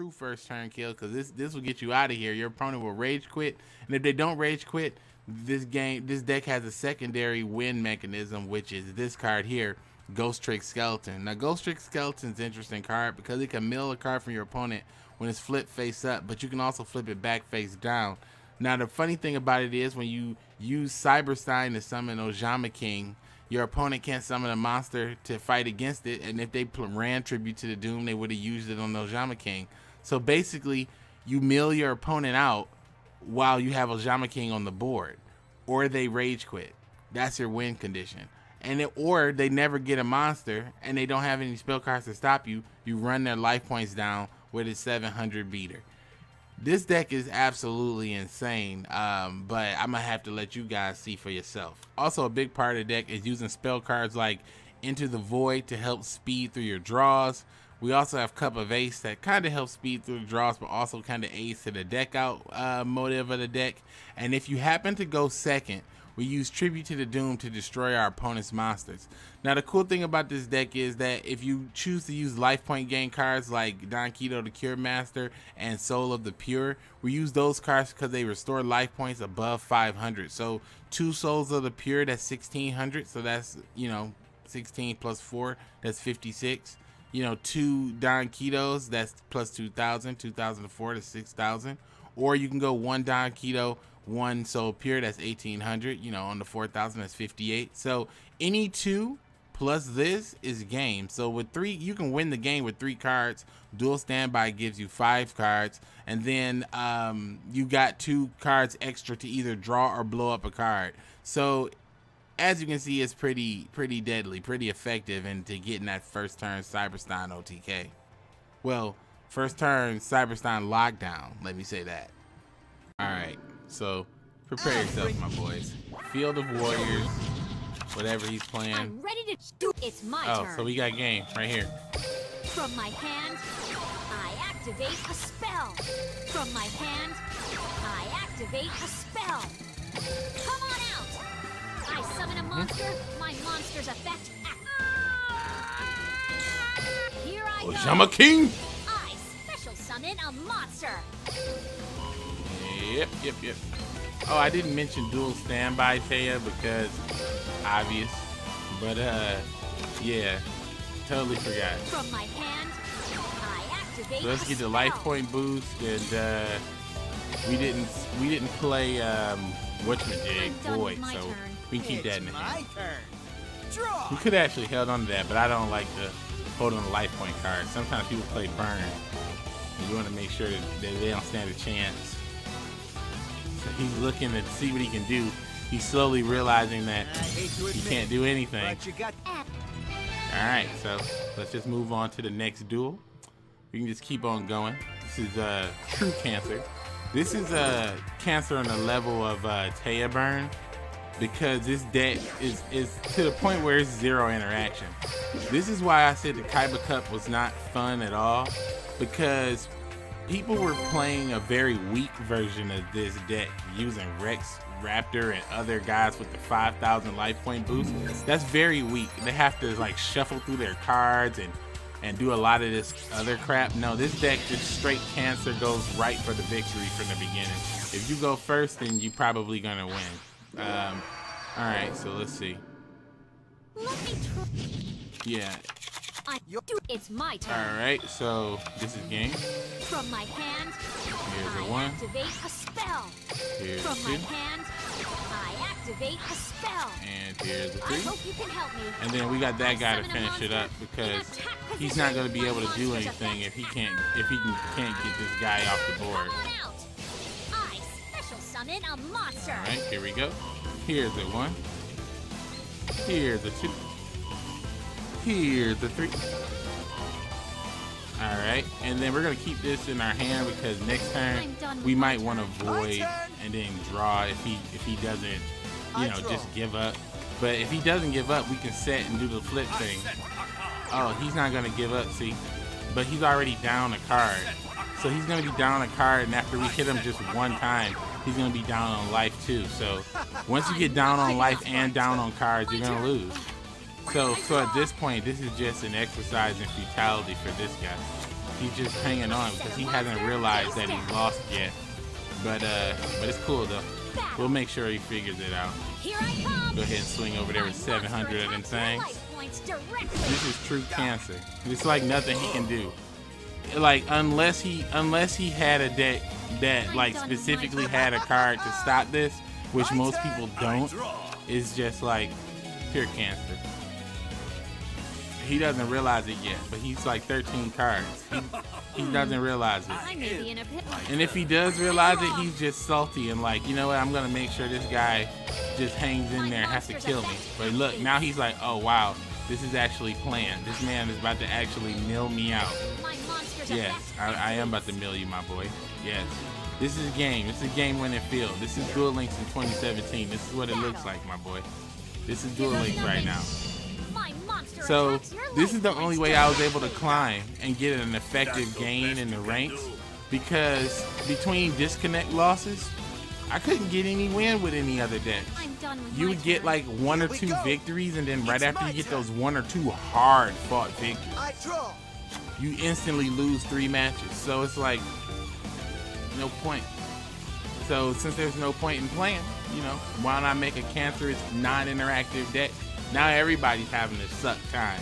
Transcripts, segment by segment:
true first turn kill, because this will get you out of here. Your opponent will rage quit, and if they don't rage quit, this deck has a secondary win mechanism, which is this card here, Ghost Trick Skeleton. Now, Ghost Trick Skeleton's an interesting card because it can mill a card from your opponent when it's flipped face up, but you can also flip it back face down. Now, the funny thing about it is when you use Stein to summon Ojama King, your opponent can't summon a monster to fight against it, and if they ran Tribute to the Doom, they would have used it on Ojama King. So basically, you mill your opponent out while you have Ojama King on the board, or they rage quit. That's your win condition. Or they never get a monster and they don't have any spell cards to stop you. You run their life points down with a 700 beater. This deck is absolutely insane, but I'm gonna have to let you guys see for yourself. Also, a big part of the deck is using spell cards like Into the Void to help speed through your draws. We also have Cup of Ace that kind of helps speed through the draws, but also kind of aids to the deck out motive of the deck. And if you happen to go second, we use Tribute to the Doom to destroy our opponent's monsters. Now, the cool thing about this deck is that if you choose to use life point gain cards like Don Keto the Cure Master and Soul of the Pure, we use those cards because they restore life points above 500. So 2 Souls of the Pure, that's 1600. So that's, 16 plus 4, that's 56. 2 Don Ketos, that's plus 2000. 2004 to 6000. Or you can go 1 Don Keto, 1 Soul Pure, that's 1800. On the 4000, that's 58. So any 2 plus this is game. So with 3, you can win the game with 3 cards. Dual Standby gives you 5 cards, and then you got 2 cards extra to either draw or blow up a card. So as you can see, it's pretty deadly, pretty effective into getting that first turn Cyberstein OTK. Well, first turn Cyberstein lockdown, let me say that. Alright, so prepare yourself, my boys. Field of Warriors, whatever he's playing. I'm ready to do. It's my turn. So we got game right here. From my hand, I activate a spell. From my hand, I activate a spell. Come on out! I summon a monster, my monster's effect. Here I go. Ojama King! I special summon a monster. Yep. Oh, I didn't mention Dual Standby, Taya, because obvious. But yeah, totally forgot. From my hand, I activate. So let's get the life point boost, and we didn't play whatchamajig Void, so we can keep that in the hand. We could have actually held on to that, but I don't like to hold on the life point card. Sometimes people play burn, and you want to make sure that they don't stand a chance. So he's looking to see what he can do. He's slowly realizing that he can't do anything. Alright, so let's just move on to the next duel. We can just keep on going. This is True Cancer. This is Cancer on the level of Taya Burn, because this deck is to the point where it's 0 interaction. This is why I said the Kaiba Cup was not fun at all, because people were playing a very weak version of this deck using Rex Raptor and other guys with the 5,000 life point boost. That's very weak. They have to like shuffle through their cards and do a lot of this other crap. No, this deck just straight Cancer goes right for the victory from the beginning. If you go first, then you're probably gonna win. All right, so let's see. Let me try. Yeah. It's my turn. All right, so this is game. From my hand, Here's a I 1. activate a spell. Here's From 2. my hand, I activate a spell. And here's a I 3. hope you can help me. And then we got that guy to finish it up, because he's not going to be able to do anything if he can't get this guy off the board. Come on out. I special summon a monster. All right, here we go. Here's a 1. Here's a 2. Here's a 3. All right, and then we're gonna keep this in our hand because next turn we might want to void and then draw if he doesn't, just give up. But if he doesn't give up, we can set and do the flip thing. Oh, he's not gonna give up, see? But he's already down a card, so he's gonna be down a card, and after we hit him just one time, he's gonna be down on life too. So once you get down on life and down on cards, you're gonna lose. So at this point, this is just an exercise in futility for this guy. He's just hanging on because he hasn't realized that he's lost yet. But it's cool though. We'll make sure he figures it out. Here I come. Go ahead and swing over there with 700 of them things. This is true cancer. It's like nothing he can do. Like unless he had a deck that like specifically had a card to stop this, which most people don't, is just like pure cancer. He doesn't realize it yet, but he's like 13 cards. He doesn't realize it. And if he does realize it, he's just salty and like, you know what, I'm gonna make sure this guy just hangs in there and has to kill me. But look, now he's like, oh wow, this is actually planned. This man is about to actually mill me out. Yes, I am about to mill you, my boy. Yes. This is a game. This is a game-winning field. This is Duel Links in 2017. This is what it looks like, my boy. This is Duel Links right now. So this is the only way I was able to climb and get an effective gain in the ranks, because between disconnect losses, I couldn't get any win with any other deck. You would get like 1 or 2 victories, and then right after you get those 1 or 2 hard fought victories, you instantly lose 3 matches. So it's like no point. So since there's no point in playing, you know, why not make a cancerous non-interactive deck? Now everybody's having a suck time.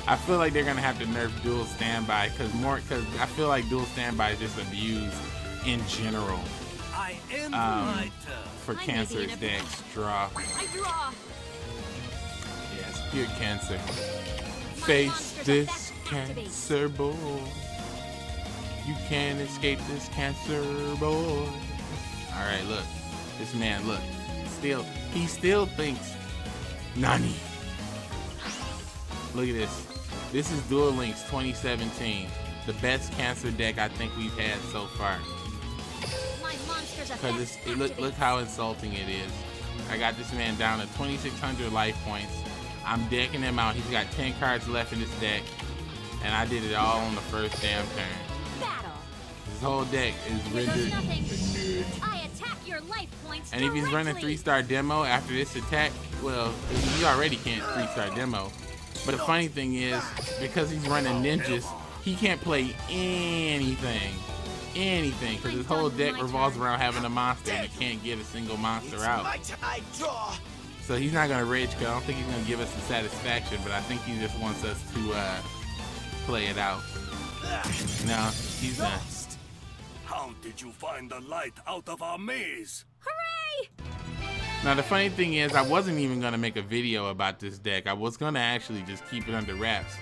I feel like they're gonna have to nerf dual standby because I feel like dual standby is just abused in general. For cancerous decks. Draw. Yes, pure cancer. Face this cancer boy. You can't escape this cancer boy. Alright, look. This man, look. He still thinks Nani. Look at this. This is Duel Links 2017. The best cancer deck I think we've had so far. Because look how insulting it is. I got this man down to 2,600 life points. I'm decking him out. He's got 10 cards left in this deck. And I did it all on the first damn turn. This whole deck is rendered. And if he's running 3-star demo after this attack, well, he already can't 3-star demo. But the funny thing is, because he's running ninjas, he can't play anything. Because his whole deck revolves around having a monster and he can't get a single monster out. So he's not gonna rage quit. I don't think he's gonna give us the satisfaction, but I think he just wants us to play it out. No, he's not. How did you find the light out of our maze? Hooray! Now the funny thing is, I wasn't even gonna make a video about this deck. I was gonna actually just keep it under wraps,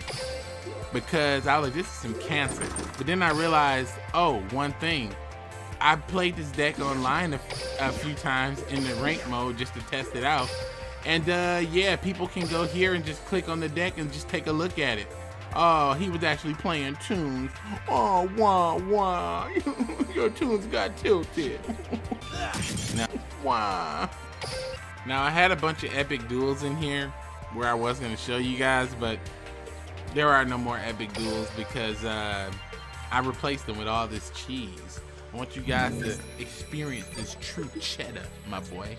because I was like, this is some cancer. But then I realized, oh, one thing. I played this deck online a few times in the rank mode just to test it out. And yeah, people can go here and just click on the deck and just take a look at it. Oh, he was actually playing tunes. Oh, wah, wah. Your tunes got tilted. Now, I had a bunch of epic duels in here where I was going to show you guys, but there are no more epic duels because I replaced them with all this cheese. I want you guys to experience this true cheddar, my boy.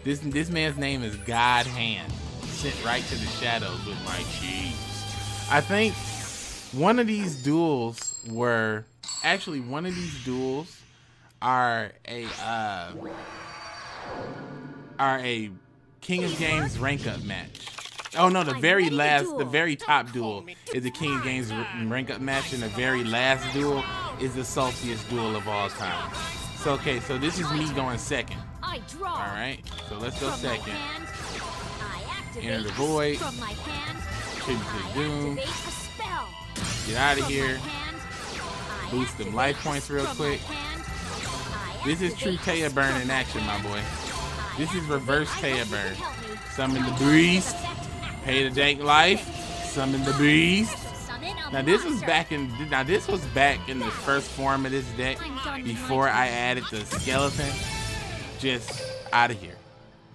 This man's name is God Hand. Sent right to the shadows with my cheese. I think one of these duels are a King of Games rank up match. Oh no, the very top duel is the King of Games rank up match, and the very last duel is the saltiest duel of all time. So okay, so this is me going second. Alright, so let's go second. Enter the void. Tribute to Doom. Get out of here. Boost them life points real quick. This is true Taya Burn in action, my boy. This is reverse Taya Burn. Summon the beast. Pay the dank life. Summon the beast. Now this was back in the first form of this deck before I added the skeleton. Just out of here.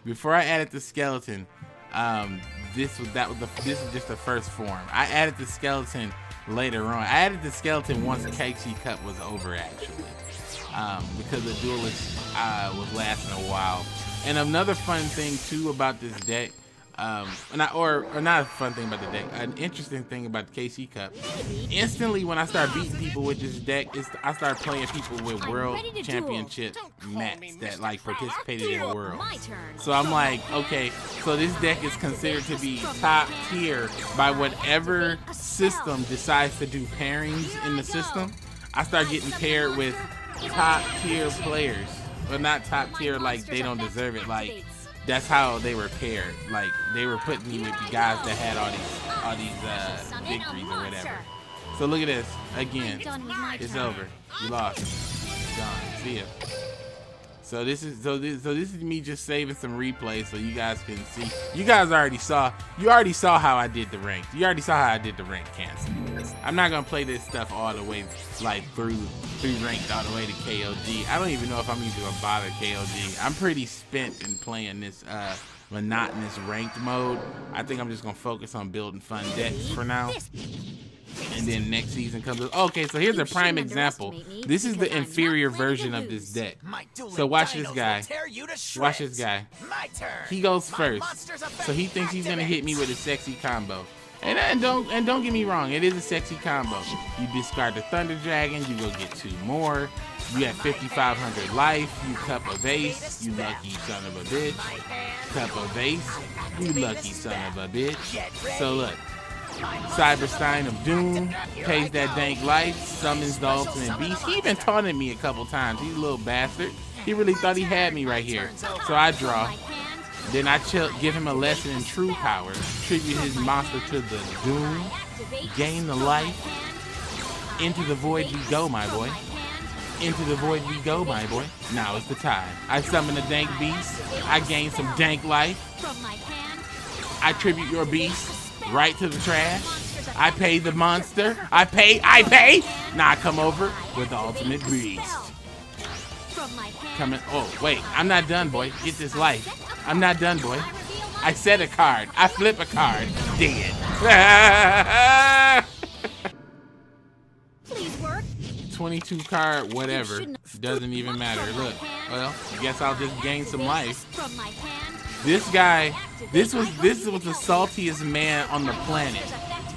Before I added the skeleton, this is just the first form. I added the skeleton later on. I added the skeleton once Keiichi Cup was over, actually, because the Duelist was lasting a while. And another fun thing too about this deck, or not a fun thing about the deck, an interesting thing about the KC Cup. Instantly when I start beating people with this deck, I start playing people with world championship mats that like participated in Worlds. So I'm like, okay, so this deck is considered to be top tier by whatever system decides to do pairings in the system. I start getting paired with top tier players, but not top tier like they don't deserve it. Like that's how they were paired. Like they were putting me with the guys that had all these victories or whatever. So look at this again. It's over. You lost. Done. See ya. So this is me just saving some replays so you guys can see. You guys already saw. You already saw how I did the rank. You already saw how I did the rank cancel. I'm not gonna play this stuff all the way like through ranked all the way to KOG. I don't even know if I'm even gonna bother KOG. I'm pretty spent in playing this monotonous ranked mode. I think I'm just gonna focus on building fun decks for now. And then next season comes up. Okay, so here's a prime example. This is the inferior version of this deck. So watch this guy. Watch this guy. He goes first. So he thinks he's gonna hit me with a sexy combo. And don't get me wrong, it is a sexy combo. You discard the Thunder Dragon, you go get 2 more. You have 5,500 life. You cup a vase. You lucky son of a bitch. Cup a vase. You lucky son of a bitch. So look. Stein of Doom pays that dank life, summons the ultimate beast. He even taunted me a couple times. He's a little bastard. He really thought he had me right here. So I draw. Then I give him a lesson in true power. Tribute his monster to the Doom. Gain the life. Into the void we go, my boy. Into the void we go, my boy. Now is the time. I summon a dank beast. I gain some dank life. I tribute your beast right to the trash. I pay the monster. I pay. Now I come over with the ultimate beast. Coming. Oh, wait. I'm not done, boy. Get this life. I'm not done, boy. I set a card. I flip a card. Dead. Please work. 22 card, whatever. Doesn't even matter. Look. Well, I guess I'll just gain some life. This guy, this was the saltiest man on the planet.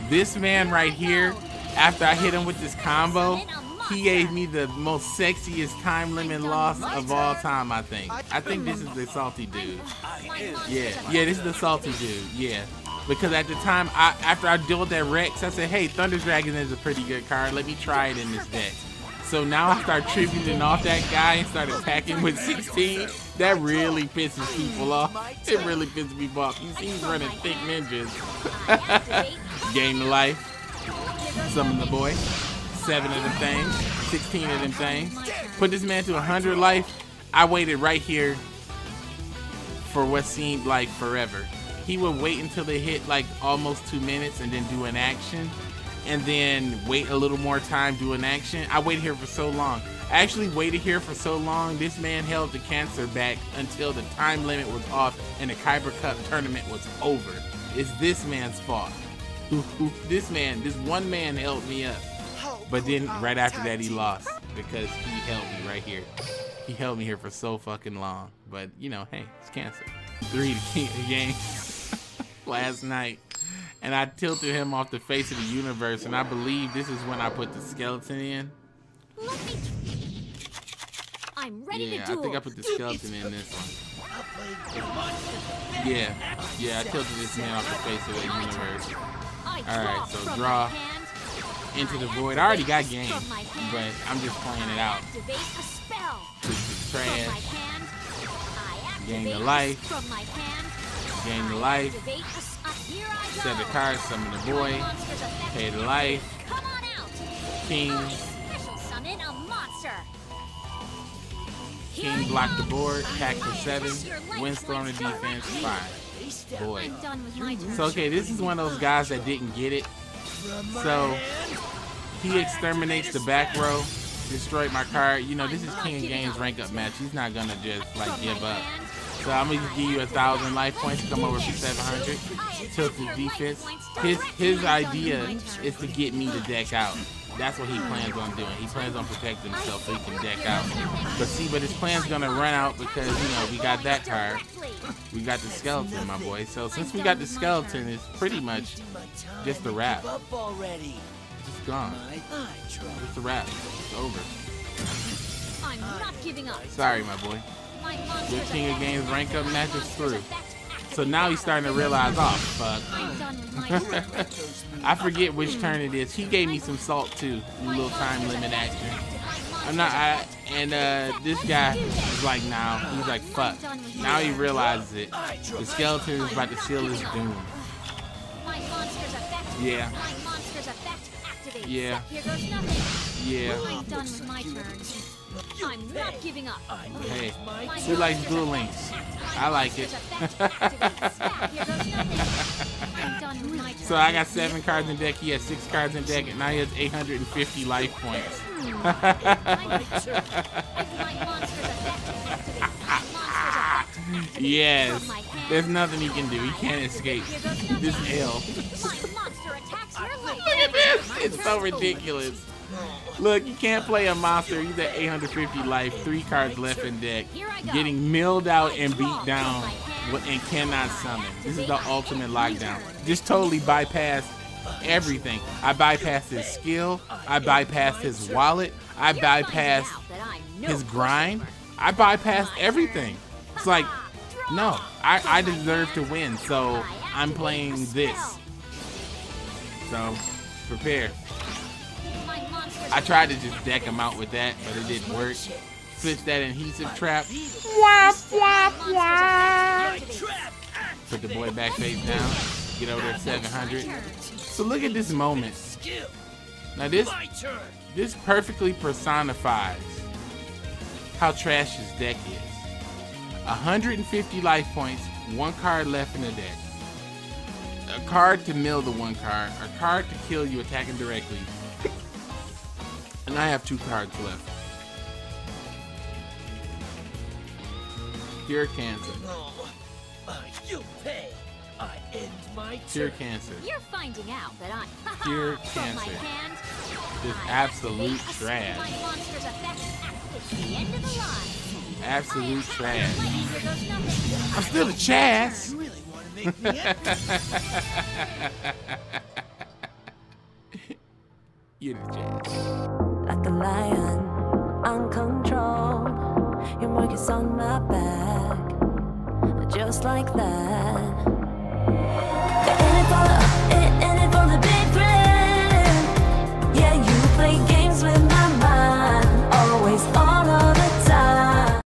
This man right here, after I hit him with this combo, he gave me the most sexiest time limit loss of all time, I think. I think this is the salty dude. Yeah, this is the salty dude, yeah. Because at the time, after I dueled that Rex, I said, hey, Thunder Dragon is a pretty good card. Let me try it in this deck. So now I start tributing off that guy and start attacking with 16. That really pisses people off. It really pisses people off. You see he's running thick ninjas. Gain the life. Summon the boy. 7 of them things. 16 of them things. Put this man to 100 life. I waited right here for what seemed like forever. He would wait until they hit like almost 2 minutes and then do an action. And then wait a little more time, do an action. I waited here for so long. I actually waited here for so long, this man held the cancer back until the time limit was off and the Kyber Cup tournament was over. It's this man's fault. This one man held me up. But then right after that he lost because he held me right here. He held me here for so fucking long. But you know, hey, it's cancer. 3 to king of the game last night. And I tilted him off the face of the universe, and I believe this is when I put the skeleton in. I'm ready to duel. I think I put the skeleton in this one. Yeah, I tilted this man off the face of the universe. Alright, so draw into the void. I already got game, but I'm just playing it out. Push the trash. Gain the life. Gain the life. Set the card, summon the boy, pay the life, king block the board, attack for 7, windstorm the defense, 5. Boy. So okay, this is one of those guys that didn't get it. So he exterminates the back row, destroyed my card. You know, this is King of Games rank up match. He's not gonna just like give up. So I'm gonna just give you 1,000 life points to come over for 700. Tilt the defense. His idea is to get me to deck out. That's what he plans on doing. He plans on protecting himself so he can deck out. But see, but his plan's gonna run out because, you know, we got that card. We got the skeleton, my boy. So since we got the skeleton, it's pretty much just a wrap. It's gone. It's a wrap. It's over. I'm not giving up. Sorry, my boy. Good King of Games rank up matches through. So now he's starting to realize, oh fuck. I forget which turn it is. He gave me some salt too, a little time limit action. This guy is like, nah. He's like, fuck. Now he realizes it. The skeleton is about to seal his doom. Yeah. Yeah. Yeah. I'm done with my turn. I'm not giving up. Hey, who likes Duel Links? I like it. So I got 7 cards in deck. He has 6 cards in deck, and now he has 850 life points. Yes, there's nothing he can do. He can't escape this L. Look at this. It's so ridiculous. Look, you can't play a monster. He's at 850 life, 3 cards left in deck, getting milled out and beat down and cannot summon. This is the ultimate lockdown. Just totally bypassed everything. I bypassed his skill. I bypassed his wallet. I bypassed his grind. I bypassed everything. It's like, no, I deserve to win, so I'm playing this. So, prepare. I tried to just deck him out with that, but it didn't work. Switch that adhesive trap. Whap, whap, whap. Put the boy back face down. Get over there 700. So look at this moment. Now this perfectly personifies how trash his deck is. 150 life points, 1 card left in the deck. A card to mill the 1 card, a card to kill you attacking directly. And I have 2 cards left. Pure cancer. You pay. I end my Pure cancer. You're finding out that I'm Pure from my cancer. hand. Just I absolute activate trash. my monster's effect. It's the end of the line. Absolute trash. Here goes nothing. I'm still a chass. You really want to make me angry? You're the chass. Like a lion, uncontrolled. Your mark is on my back, just like that. The end